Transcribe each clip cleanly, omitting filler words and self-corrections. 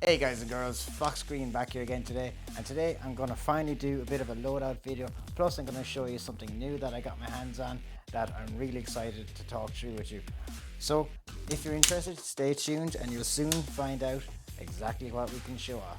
Hey guys and girls, FoxGreen back here again today, and today I'm going to finally do a bit of a loadout video, plus I'm going to show you something new that I got my hands on that I'm really excited to talk through with you. So if you're interested, stay tuned and you'll soon find out exactly what we can show off.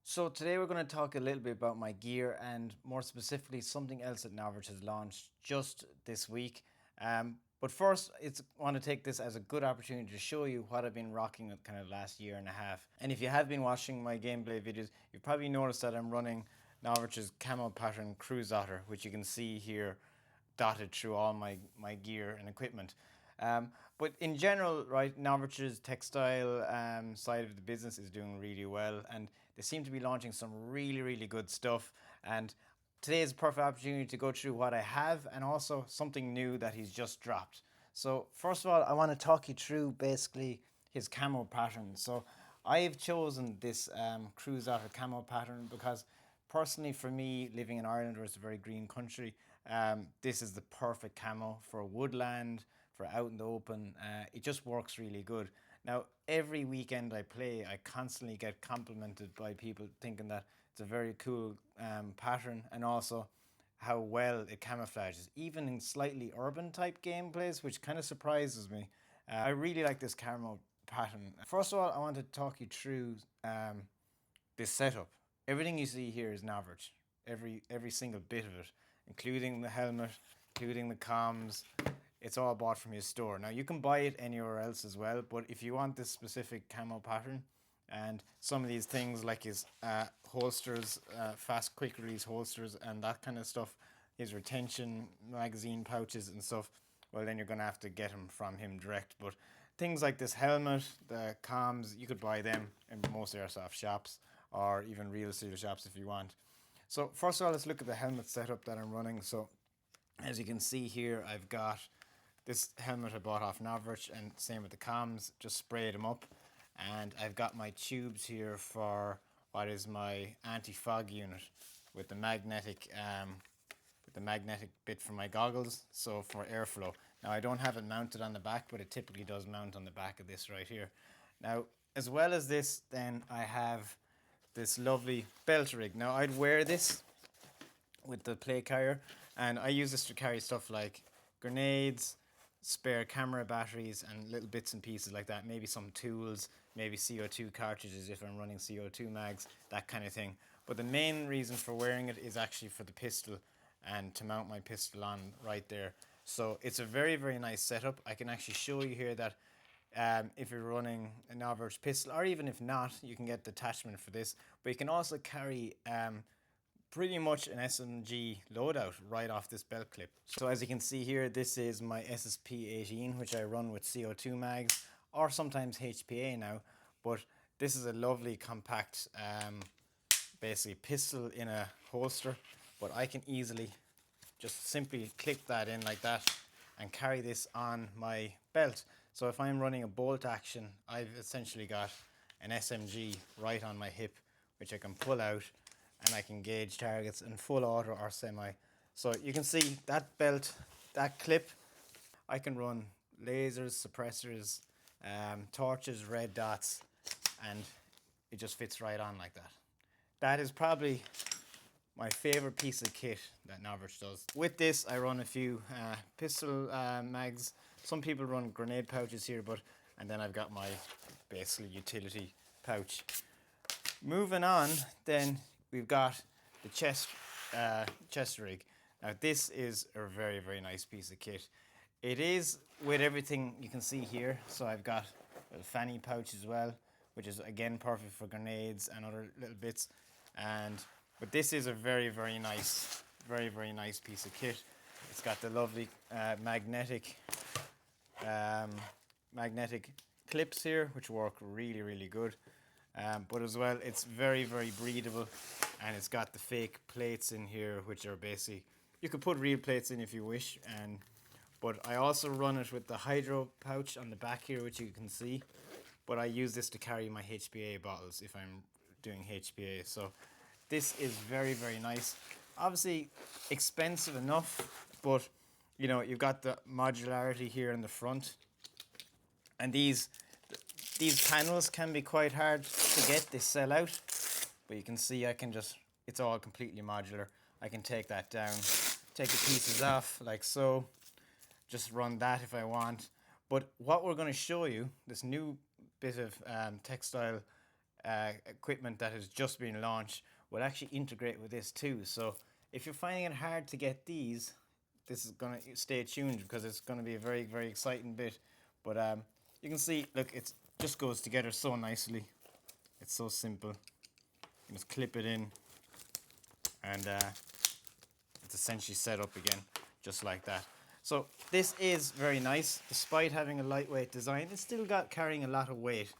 So today we're going to talk a little bit about my gear and more specifically something else that Novritsch has launched just this week. But first, I want to take this as a good opportunity to show you what I've been rocking the kind of last year and a half. And if you have been watching my gameplay videos, you've probably noticed that I'm running Novritsch's camo pattern Kruezotter, which you can see here dotted through all my gear and equipment. But in general, right, Novritsch's textile side of the business is doing really well, and they seem to be launching some really good stuff. And today is a perfect opportunity to go through what I have and also something new that he's just dropped. So first of all, I want to talk you through basically his camo pattern. So I've chosen this Kruezotter camo pattern because personally for me, living in Ireland where it's a very green country, this is the perfect camo for woodland, for out in the open. It just works really good. Now, every weekend I play, I constantly get complimented by people thinking that it's a very cool pattern, and also how well it camouflages, even in slightly urban type gameplays, which kind of surprises me. I really like this camo pattern. First of all, I want to talk you through this setup. Everything you see here is Novritsch. Every single bit of it, including the helmet, including the comms. It's all bought from his store. Now you can buy it anywhere else as well, but if you want this specific camo pattern and some of these things like his holsters, fast quick release holsters and that kind of stuff, his retention magazine pouches and stuff, well then you're going to have to get them from him direct. But things like this helmet, the comms, you could buy them in most airsoft shops or even real steel shops if you want. So first of all, let's look at the helmet setup that I'm running. So as you can see here, I've got this helmet I bought off Novritsch, and same with the comms, just sprayed them up. And I've got my tubes here for what is my Antifog unit with the magnetic bit for my goggles, so for airflow. Now I don't have it mounted on the back, but it typically does mount on the back of this right here. Now, as well as this, then I have this lovely belt rig. Now I'd wear this with the plate carrier, and I use this to carry stuff like grenades, spare camera batteries and little bits and pieces like that, maybe some tools, maybe CO2 cartridges if I'm running CO2 mags, that kind of thing. But the main reason for wearing it is actually for the pistol and to mount my pistol on right there. So it's a very nice setup. I can actually show you here that if you're running a Novritsch pistol, or even if not, you can get the attachment for this, but you can also carry pretty much an SMG loadout right off this belt clip. So as you can see here, this is my SSP-18, which I run with CO2 mags or sometimes HPA now, but this is a lovely compact basically pistol in a holster, but I can easily just simply click that in like that and carry this on my belt. So if I'm running a bolt action, I've essentially got an SMG right on my hip, which I can pull out and I can gauge targets in full auto or semi. So you can see that belt, that clip, I can run lasers, suppressors, torches, red dots, and it just fits right on like that. That is probably my favorite piece of kit that Novritsch does. With this, I run a few pistol mags. Some people run grenade pouches here, and then I've got my basically utility pouch. Moving on, then we've got the chest rig. Now this is a very nice piece of kit. It is with everything you can see here. So I've got a fanny pouch as well, which is again perfect for grenades and other little bits. But this is a very nice piece of kit. It's got the lovely magnetic clips here, which work really good. But as well, it's very breathable, and it's got the fake plates in here, which are basically, you could put real plates in if you wish, but I also run it with the hydro pouch on the back here, which you can see, but I use this to carry my HPA bottles if I'm doing HPA. So this is very nice. Obviously expensive enough, but you know, you've got the modularity here in the front, and these panels can be quite hard to get. They sell out, but you can see I can just, it's all completely modular. I can take that down, take the pieces off like so, just run that if I want. But what we're going to show you, this new bit of textile equipment that has just been launched, will actually integrate with this too. So if you're finding it hard to get these, this is going to, stay tuned because it's going to be a very, very exciting bit. But you can see, look, it just goes together so nicely. It's so simple. You just clip it in, and it's essentially set up again, just like that. So this is very nice, despite having a lightweight design. It's still got carrying a lot of weight.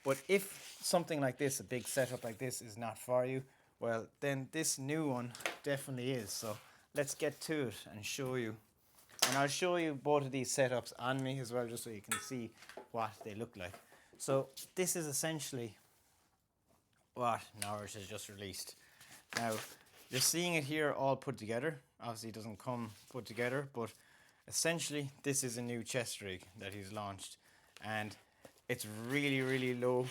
But if something like this, a big setup like this, is not for you, well, then this new one definitely is. So let's get to it and show you. And I'll show you both of these setups on me as well, just so you can see what they look like. So this is essentially what Novritsch has just released. Now, you're seeing it here all put together. Obviously it doesn't come put together, but essentially this is a new chest rig that he's launched, and it's really, really low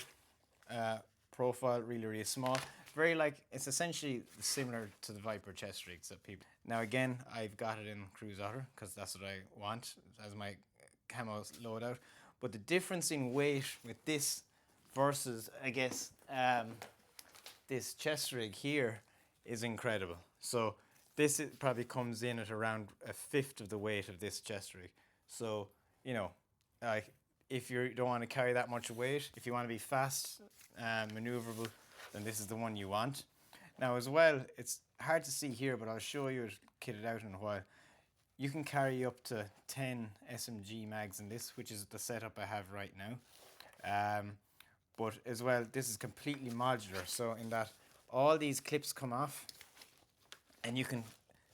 profile, really, really small. Very like, it's essentially similar to the Viper chest rigs that people. Now again, I've got it in Kruezotter because that's what I want as my Camo loadout. But the difference in weight with this versus, I guess, this chest rig here is incredible. So this probably comes in at around a fifth of the weight of this chest rig. So, you know, if you don't want to carry that much weight, if you want to be fast and maneuverable, then this is the one you want. Now as well, it's hard to see here, but I'll show you it kitted out in a while. You can carry up to 10 SMG mags in this, which is the setup I have right now. But as well, this is completely modular, so in that all these clips come off, and you can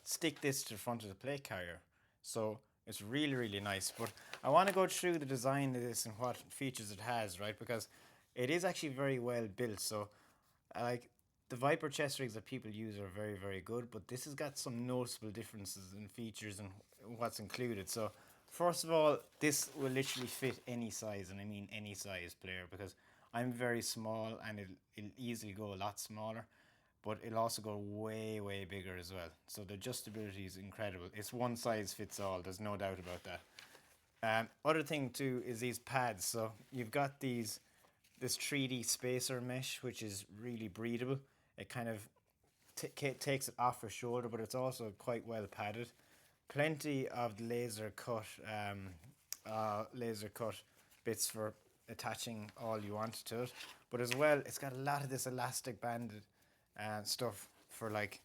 stick this to the front of the plate carrier. So it's really, really nice. But I want to go through the design of this and what features it has, right? Because it is actually very well built. So like the Viper chest rigs that people use are very, very good, but this has got some noticeable differences in features and what's included. So first of all, this will literally fit any size, and I mean any size player, because I'm very small and it'll easily go a lot smaller, but it'll also go way, way bigger as well. So the adjustability is incredible. It's one size fits all, there's no doubt about that. Other thing too is these pads. So you've got this 3D spacer mesh, which is really breathable. It kind of takes it off your shoulder, but it's also quite well padded. Plenty of laser cut bits for attaching all you want to it, but as well it's got a lot of this elastic banded stuff for, like,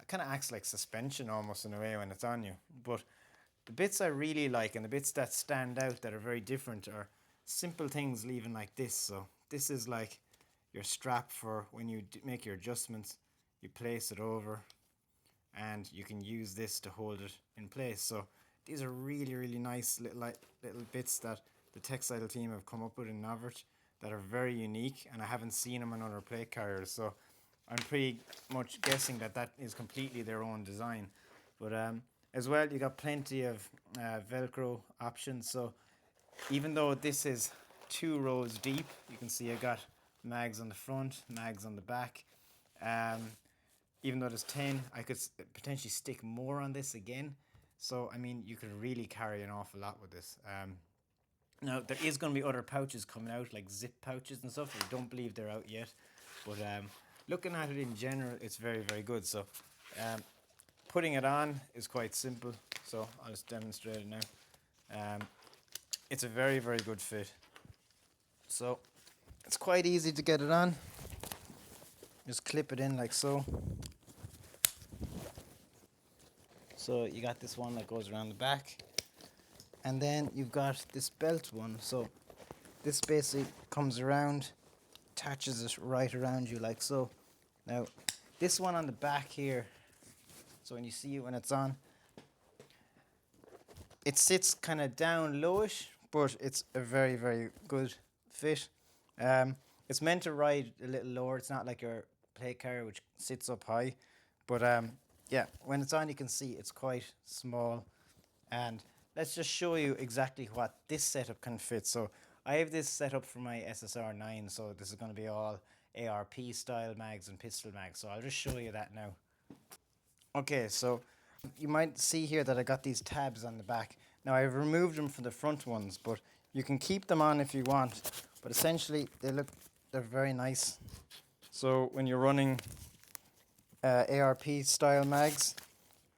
it kind of acts like suspension almost in a way when it's on you. But the bits I really like, and the bits that stand out that are very different, are simple things leaving like this. So this is like your strap for when you make your adjustments. You place it over and you can use this to hold it in place. So these are really, really nice little bits that the textile team have come up with in Novritsch that are very unique, and I haven't seen them on other plate carriers. So I'm pretty much guessing that that is completely their own design. But as well, you got plenty of Velcro options. So even though this is 2 rows deep, you can see I got mags on the front, mags on the back. Even though there's 10, I could potentially stick more on this again. So, I mean, you could really carry an awful lot with this. Now, there is going to be other pouches coming out, like zip pouches and stuff. I don't believe they're out yet. But looking at it in general, it's very, very good. So, putting it on is quite simple. So, I'll just demonstrate it now. It's a very, very good fit. So, it's quite easy to get it on. Just clip it in like so. So you got this one that goes around the back, and then you've got this belt one. So this basically comes around, attaches it right around you like so. Now this one on the back here, so when you see it when it's on, it sits kind of down lowish, but it's a very, very good fit. It's meant to ride a little lower. It's not like your plate carrier which sits up high, but yeah, when it's on you can see it's quite small And let's just show you exactly what this setup can fit. So I have this set up for my SSR9, so this is going to be all ARP style mags and pistol mags. So I'll just show you that now. Okay, so you might see here that I got these tabs on the back. Now I've removed them from the front ones, but you can keep them on if you want. But essentially they're very nice. So when you're running ARP style mags,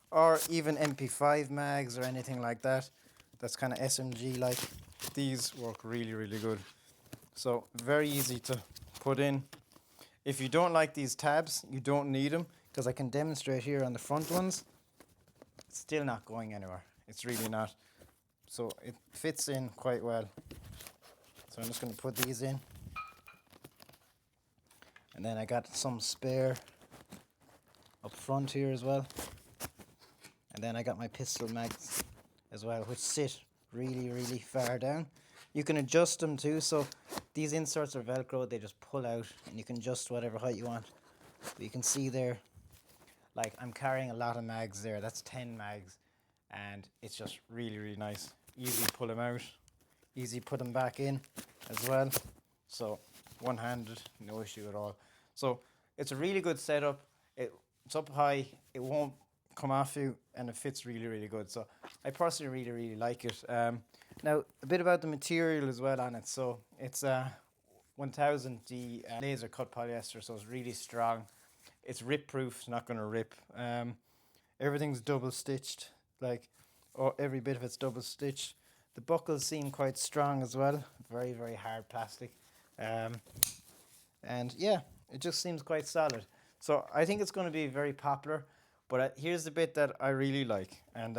or even MP5 mags or anything like that, that's kind of SMG like, these work really, really good. So very easy to put in. If you don't like these tabs, you don't need them, because I can demonstrate here on the front ones. It's still not going anywhere. It's really not. So it fits in quite well. So I'm just going to put these in. And then I got some spare up front here as well. And then I got my pistol mags as well, which sit really, really far down. You can adjust them too, so these inserts are Velcro, they just pull out and you can adjust whatever height you want. But you can see there, like I'm carrying a lot of mags there, that's 10 mags, and it's just really, really nice. Easy to pull them out, easy put them back in as well. So one-handed, no issue at all. So it's a really good setup. It's up high, it won't come off you, and it fits really, really good. So I personally really, really like it. Now a bit about the material as well on it. So it's 1000D laser cut polyester, so it's really strong. It's rip proof, it's not going to rip. Everything's double stitched, like every bit of it's double stitched. The buckles seem quite strong as well, very, very hard plastic. And yeah, it just seems quite solid. So I think it's going to be very popular. But here's the bit that I really like, and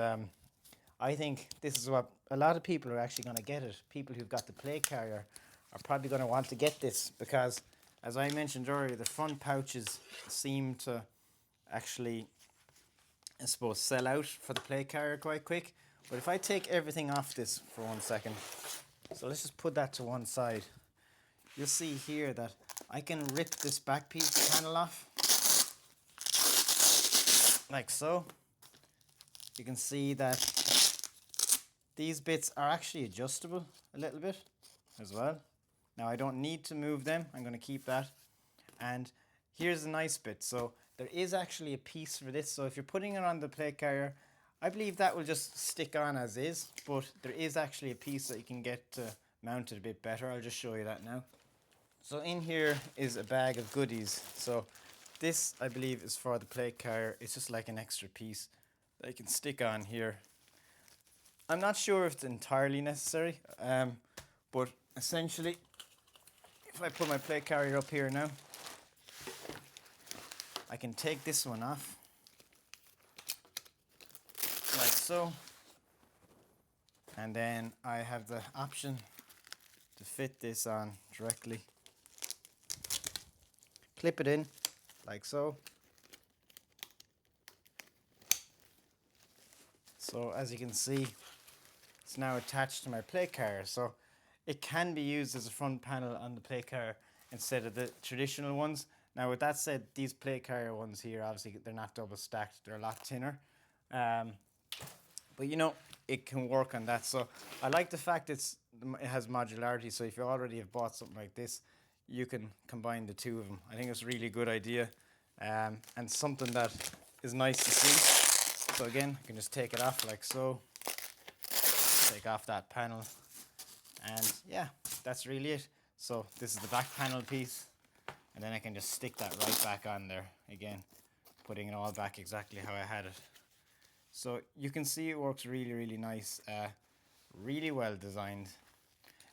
I think this is what a lot of people are actually going to get it. People who've got the plate carrier are probably going to want to get this, because, as I mentioned earlier, the front pouches seem to actually, I suppose, sell out for the plate carrier quite quick. But if I take everything off this for 1 second, so let's just put that to one side, you'll see here that I can rip this back piece panel off, like so. You can see that these bits are actually adjustable a little bit as well. Now I don't need to move them, I'm going to keep that. And here's the nice bit, so there is actually a piece for this, so if you're putting it on the plate carrier, I believe that will just stick on as is, but there is actually a piece that you can get to mount it a bit better. I'll just show you that now. So in here is a bag of goodies. So this, I believe, is for the plate carrier. It's just like an extra piece that you can stick on here. I'm not sure if it's entirely necessary, but essentially, if I put my plate carrier up here now, I can take this one off, like so, and then I have the option to fit this on directly. Clip it in, like so. So as you can see, it's now attached to my plate carrier, so it can be used as a front panel on the plate carrier instead of the traditional ones. Now with that said, these plate carrier ones here, obviously they're not double stacked, they're a lot thinner. But you know, it can work on that. So I like the fact it has modularity, so if you already have bought something like this, you can combine the two of them. I think it's a really good idea, and something that is nice to see. So again, I can just take it off like so, take off that panel, and yeah, that's really it. So this is the back panel piece, and then I can just stick that right back on there again, putting it all back exactly how I had it. So you can see it works really, really nice, really well designed.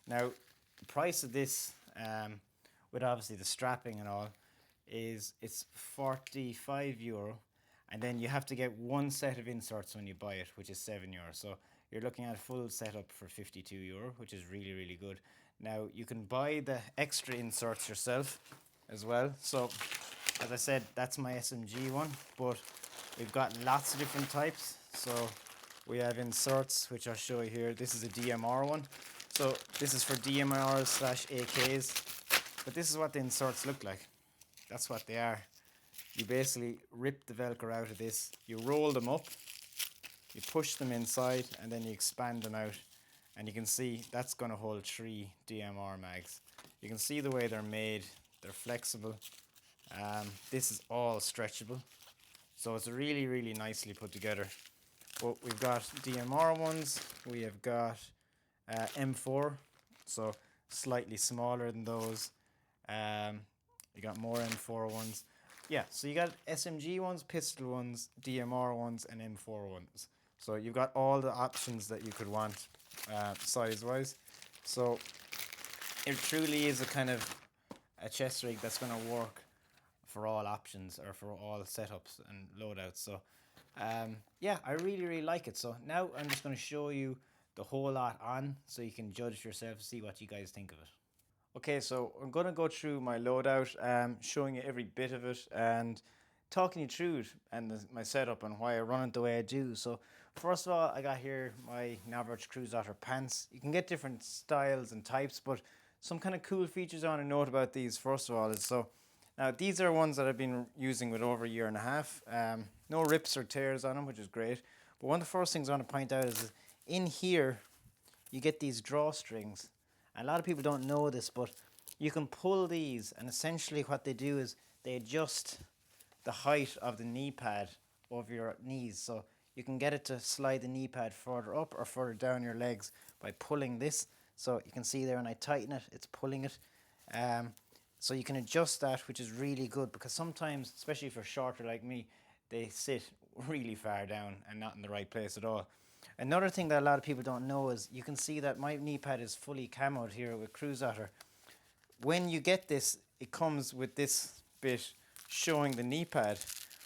Now the price of this, with obviously the strapping and all, it's €45, and then you have to get one set of inserts when you buy it, which is €7. So you're looking at a full setup for €52, which is really, really good. Now you can buy the extra inserts yourself as well. So as I said, that's my SMG one, but we've got lots of different types. So we have inserts, which I'll show you here. This is a DMR one. So this is for DMRs / AKs. But this is what the inserts look like. That's what they are. You basically rip the Velcro out of this, you roll them up, you push them inside and then you expand them out, and you can see that's going to hold 3 DMR mags. You can see the way they're made, they're flexible. This is all stretchable, so it's really, really nicely put together. But we've got DMR ones, we have got M4, so slightly smaller than those. You got more M4 ones. Yeah, so you got SMG ones, pistol ones, DMR ones, and M4 ones. So you've got all the options that you could want size-wise. So it truly is a kind of a chest rig that's going to work for all options or for all setups and loadouts. So yeah, I really, really like it. So now I'm just going to show you the whole lot on so you can judge yourself, see what you guys think of it. Okay, so I'm going to go through my loadout, showing you every bit of it and talking you through it and my setup and why I run it the way I do. So first of all, I got here my Novritsch Kruezotter pants. You can get different styles and types, but some kind of cool features I want to note about these first of all is, so now these are ones that I've been using with over a year and a half. No rips or tears on them, which is great. But one of the first things I want to point out is in here you get these drawstrings. A lot of people don't know this, but you can pull these, and essentially what they do is they adjust the height of the knee pad over your knees. So you can get it to slide the knee pad further up or further down your legs by pulling this. So you can see there when I tighten it, it's pulling it. So you can adjust that, which is really good, because sometimes, especially if you're shorter like me, they sit really far down and not in the right place at all. Another thing that a lot of people don't know is you can see that my knee pad is fully camoed here with Kruezotter. When you get this, it comes with this bit showing the knee pad.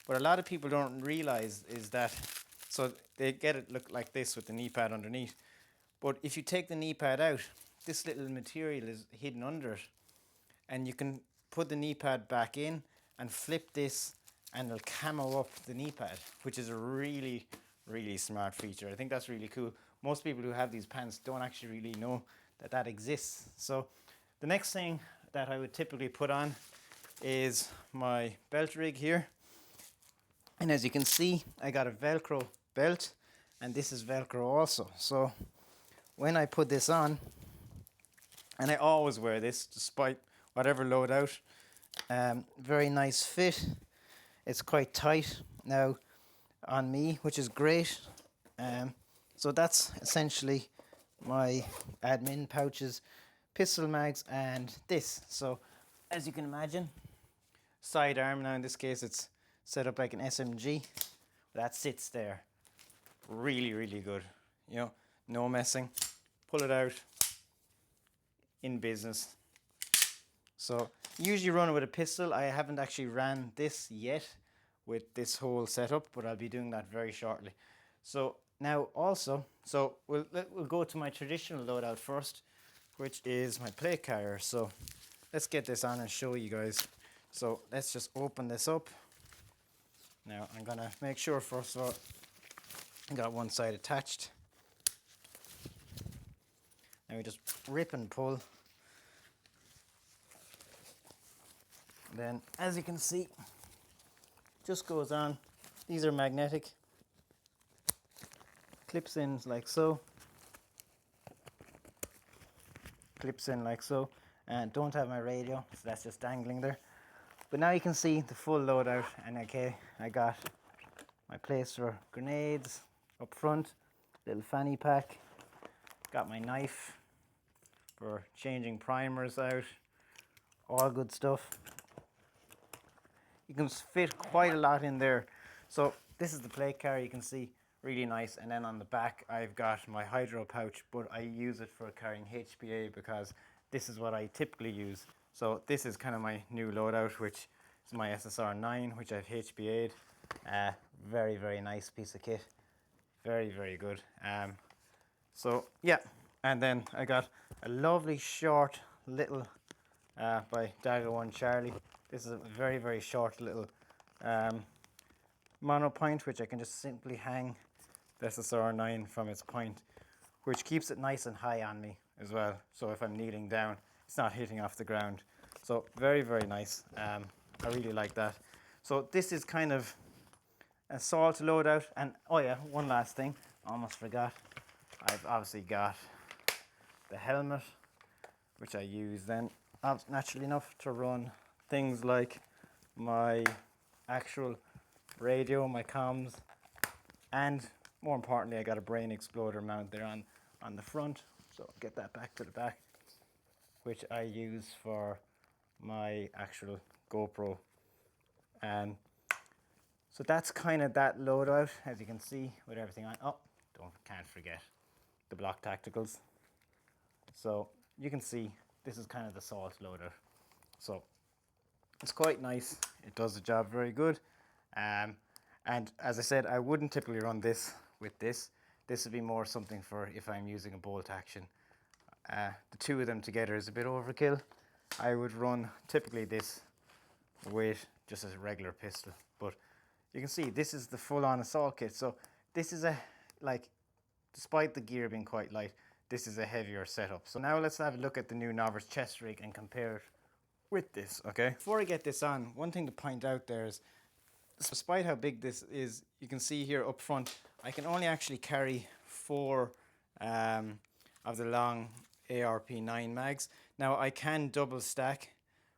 What a lot of people don't realize is that, so they get it look like this with the knee pad underneath. But if you take the knee pad out, this little material is hidden under it. And you can put the knee pad back in and flip this and it'll camo up the knee pad, which is a really, really smart feature. I think that's really cool. Most people who have these pants don't actually really know that that exists. So the next thing that I would typically put on is my belt rig here. And as you can see, I got a Velcro belt, and this is Velcro also. So when I put this on, and I always wear this despite whatever loadout, very nice fit. It's quite tight now on me, which is great. So that's essentially my admin pouches, pistol mags, and this. So as you can imagine, sidearm, now in this case it's set up like an SMG. That sits there really, really good. You know, no messing. Pull it out, in business. So usually run it with a pistol. I haven't actually ran this yet with this whole setup, but I'll be doing that very shortly. So now also, so we'll go to my traditional loadout first, which is my plate carrier. So let's get this on and show you guys. So let's just open this up. Now I'm gonna make sure first of all I got one side attached. Now we just rip and pull. Then as you can see, just goes on. These are magnetic. Clips in like so. Clips in like so. And don't have my radio, so that's just dangling there. But now you can see the full loadout, and okay, I got my place for grenades up front, little fanny pack, got my knife for changing primers out, all good stuff. You can fit quite a lot in there. So this is the plate carrier, you can see, really nice. And then on the back I've got my hydro pouch, but I use it for carrying HPA because this is what I typically use. So this is kind of my new loadout, which is my SSR9, which I've HPA'd. Very, very nice piece of kit. Very, very good. So yeah, and then I got a lovely short little by Dagger 1 Charlie. This is a very, very short little mono point, which I can just simply hang the SSR9 from its point, which keeps it nice and high on me as well. So if I'm kneeling down, it's not hitting off the ground. So very, very nice. I really like that. So this is kind of assault loadout. And oh yeah, one last thing. almost forgot. I've obviously got the helmet, which I use then, naturally enough, to run things like my actual radio, my comms, and more importantly, I got a brain exploder mount there on the front. So I'll get that back to the back, which I use for my actual GoPro. And so that's kind of that loadout, as you can see, with everything on. Oh, can't forget the Bloc tacticals. So you can see this is kind of the salt loadout. So it's quite nice. It does the job very good. And as I said, I wouldn't typically run this with this. This would be more something for if I'm using a bolt action. The two of them together is a bit overkill. I would run typically this with just a regular pistol. But you can see this is the full-on assault kit. So this is despite the gear being quite light, this is a heavier setup. So now let's have a look at the new Novritsch Chest Rig and compare it with this, okay? Before I get this on, one thing to point out there is, despite how big this is, you can see here up front, I can only actually carry 4 of the long ARP9 mags. Now I can double stack,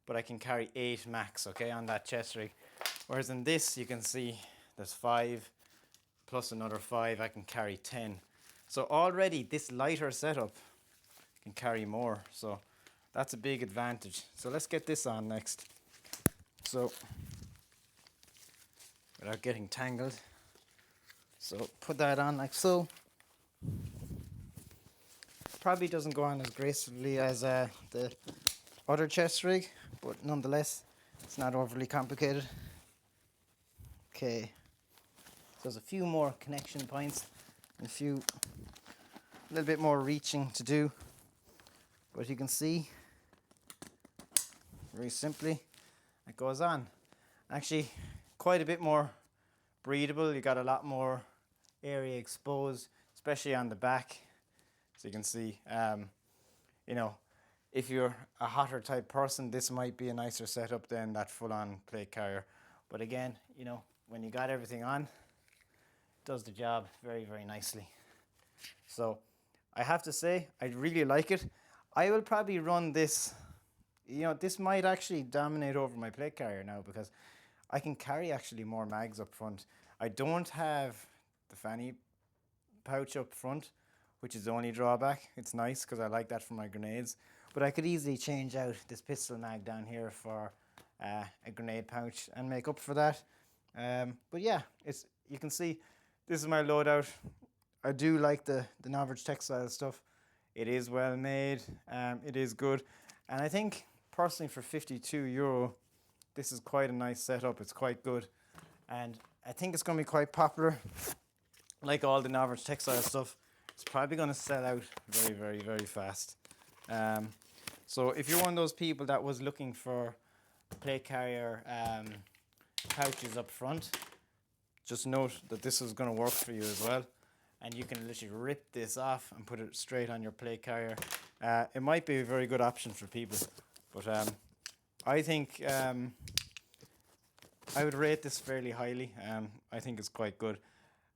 but I can carry 8 max, okay, on that chest rig. Whereas in this, you can see there's 5 plus another 5, I can carry 10. So already this lighter setup can carry more, so that's a big advantage. So let's get this on next. So, without getting tangled. So put that on like so. Probably doesn't go on as gracefully as the other chest rig, but nonetheless, it's not overly complicated. Okay, so there's a few more connection points and a little bit more reaching to do, but you can see very simply it goes on. Actually, quite a bit more breathable. You got a lot more area exposed, especially on the back. So you can see, you know, if you're a hotter type person, this might be a nicer setup than that full-on plate carrier. But again, you know, when you got everything on, it does the job very, very nicely. So I have to say, I really like it. I will probably run this, you know, this might actually dominate over my plate carrier now, because I can carry actually more mags up front. I don't have the fanny pouch up front, which is the only drawback. It's nice because I like that for my grenades, but I could easily change out this pistol mag down here for a grenade pouch and make up for that. But yeah, you can see this is my loadout. I do like the Novritsch textile stuff. It is well made, it is good, and I think personally for €52, this is quite a nice setup. It's quite good, and I think it's going to be quite popular. Like all the Novritsch textile stuff, it's probably going to sell out very, very, very fast. So if you're one of those people that was looking for plate carrier pouches up front, just note that this is going to work for you as well. And you can literally rip this off and put it straight on your plate carrier. It might be a very good option for people, but I think I would rate this fairly highly. I think it's quite good.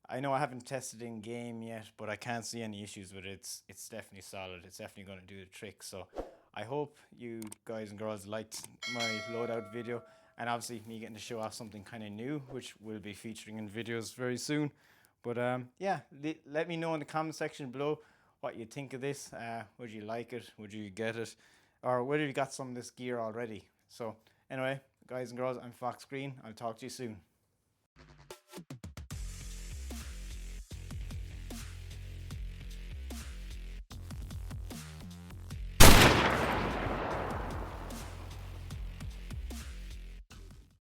I know I haven't tested in game yet, but I can't see any issues with it. It's definitely solid. It's definitely going to do the trick. So I hope you guys and girls liked my loadout video, and obviously me getting to show off something kind of new, which will be featuring in videos very soon. But yeah, let me know in the comment section below what you think of this. Would you like it? Would you get it? Or whether you got some of this gear already. So anyway, guys and girls, I'm FoxGreen. I'll talk to you soon.